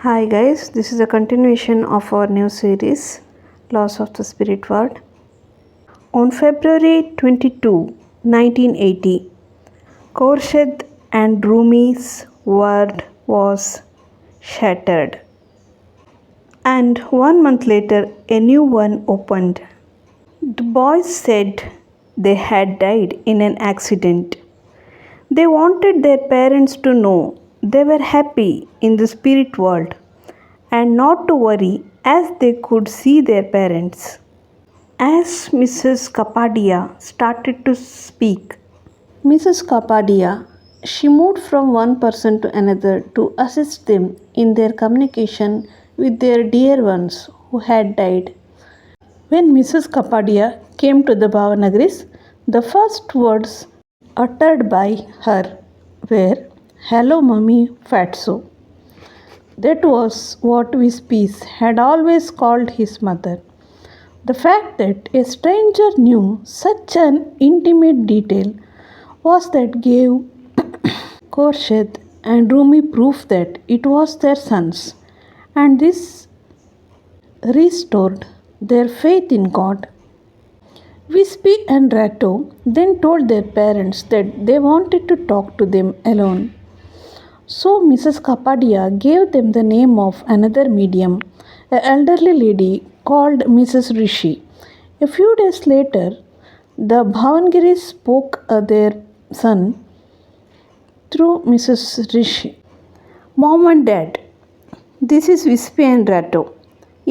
Hi guys, this is a continuation of our new series Laws of the Spirit World. On February 22, 1980, Khorshid and Rumi's world was shattered. And 1 month later, a new one opened. The boys said they had died in an accident. They wanted their parents to know they were happy in the spirit world and not to worry as they could see their parents. As Mrs. Kapadia started to speak, Mrs. Kapadia, she moved from one person to another to assist them in their communication with their dear ones who had died. When Mrs. Kapadia came to the Bhavanagaris, the first words uttered by her were, "Hello, Mummy Fatso." That was what Wispies had always called his mother. The fact that a stranger knew such an intimate detail was that gave Khorshid and Rumi proof that it was their sons, and this restored their faith in God. Wispy and Ratto then told their parents that they wanted to talk to them alone. So Mrs. Kapadia gave them the name of another medium, an elderly lady called Mrs. Rishi. A few days later, the Bhavangiris spoke their son through Mrs. Rishi. Mom and Dad, this is Wispy and Ratto.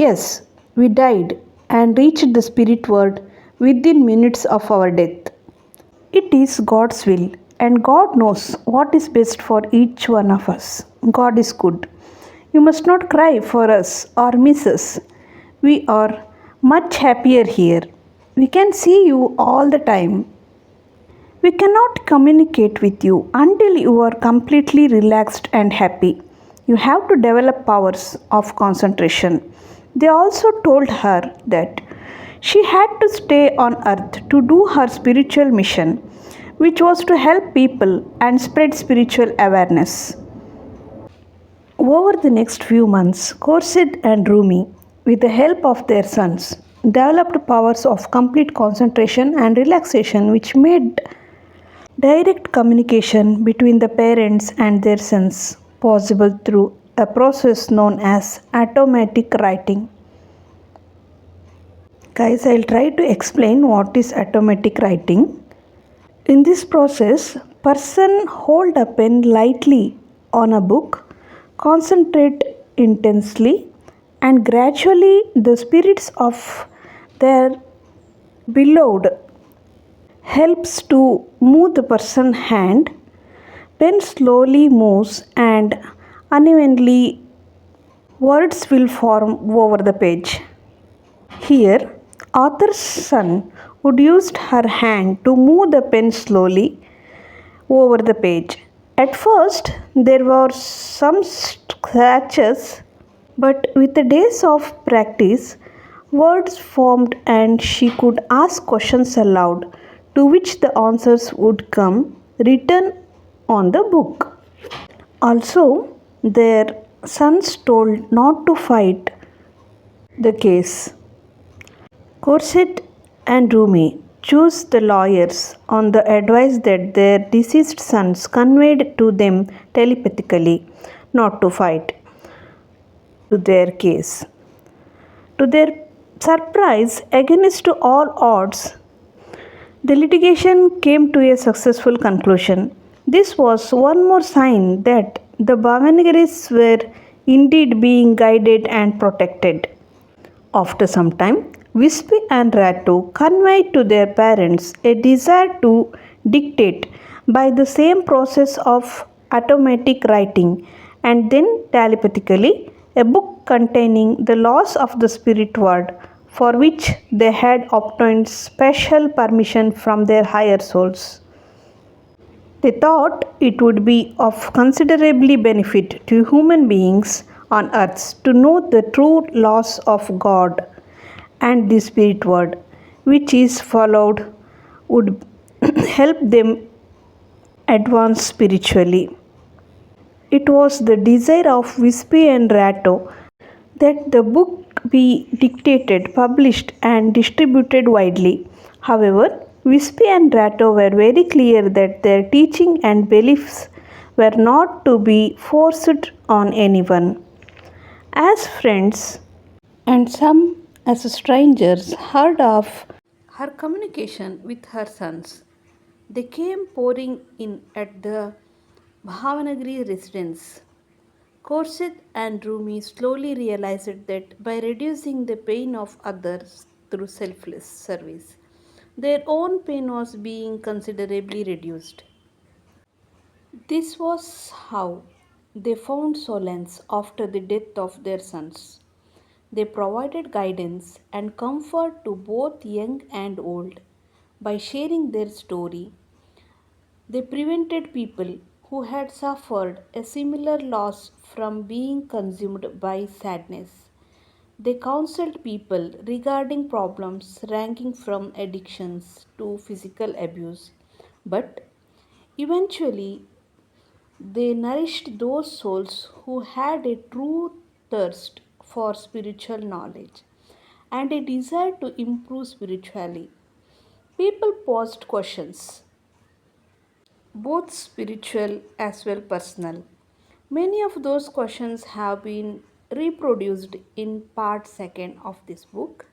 Yes, we died and reached the spirit world within minutes of our death. It is God's will, and God knows what is best for each one of us. God is good. You must not cry for us or miss us. We are much happier here. We can see you all the time. We cannot communicate with you until you are completely relaxed and happy. You have to develop powers of concentration. They also told her that she had to stay on earth to do her spiritual mission, which was to help people and spread spiritual awareness. Over the next few months, Khorshid and Rumi, with the help of their sons, developed powers of complete concentration and relaxation, which made direct communication between the parents and their sons possible through a process known as automatic writing. Guys, I'll try to explain what is automatic writing. In this process, person hold a pen lightly on a book, concentrate intensely, and gradually the spirits of their beloved helps to move the person hand. Pen slowly moves and unevenly words will form over the page. Here, author's son would use her hand to move the pen slowly over the page. At first, there were some scratches, but with the days of practice, words formed and she could ask questions aloud, to which the answers would come written on the book. Also, their sons told not to fight the case. Khorshid and Rumi chose the lawyers on the advice that their deceased sons conveyed to them telepathically not to fight to their case. To their surprise, against all odds, the litigation came to a successful conclusion. This was one more sign that the Bhavanagaris were indeed being guided and protected. After some time, Wispy and Ratto conveyed to their parents a desire to dictate by the same process of automatic writing and then telepathically a book containing the laws of the spirit world, for which they had obtained special permission from their higher souls. They thought it would be of considerably benefit to human beings on earth to know the true laws of God and the spirit world, which is followed, would help them advance spiritually. It was the desire of Wispy and Ratto that the book be dictated, published, and distributed widely. However, Wispy and Ratto were very clear that their teaching and beliefs were not to be forced on anyone. As friends and some as strangers heard of her communication with her sons, they came pouring in at the Bhavanagari residence. Khurshid and Rumi slowly realized that by reducing the pain of others through selfless service, their own pain was being considerably reduced. This was how they found solace after the death of their sons. They provided guidance and comfort to both young and old by sharing their story. They prevented people who had suffered a similar loss from being consumed by sadness. They counseled people regarding problems ranging from addictions to physical abuse. But eventually, they nourished those souls who had a true thirst for spiritual knowledge and a desire to improve spiritually. People posed questions, both spiritual as well personal. Many of those questions have been reproduced in part second of this book.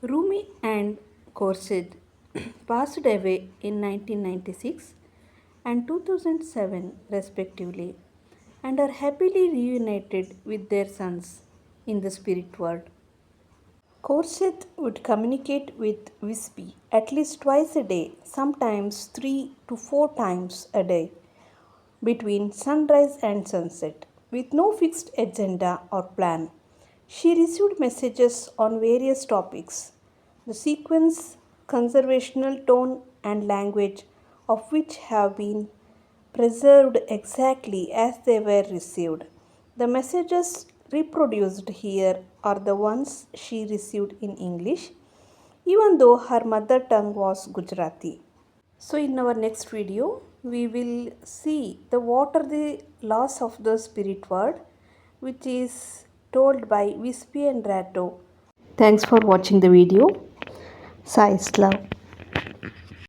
Rumi and Khurshid passed away in 1996 and 2007 respectively and are happily reunited with their sons in the spirit world. Khurshid would communicate with Wispy at least twice a day, sometimes 3 to 4 times a day, between sunrise and sunset, with no fixed agenda or plan. She received messages on various topics, the sequence, conversational tone, and language of which have been preserved exactly as they were received. The messages reproduced here are the ones she received in English, even though her mother tongue was Gujarati. So in our next video, we will see the what are the laws of the spirit world, which is told by Wispy and Ratto. Thanks for watching the video. Sai's love.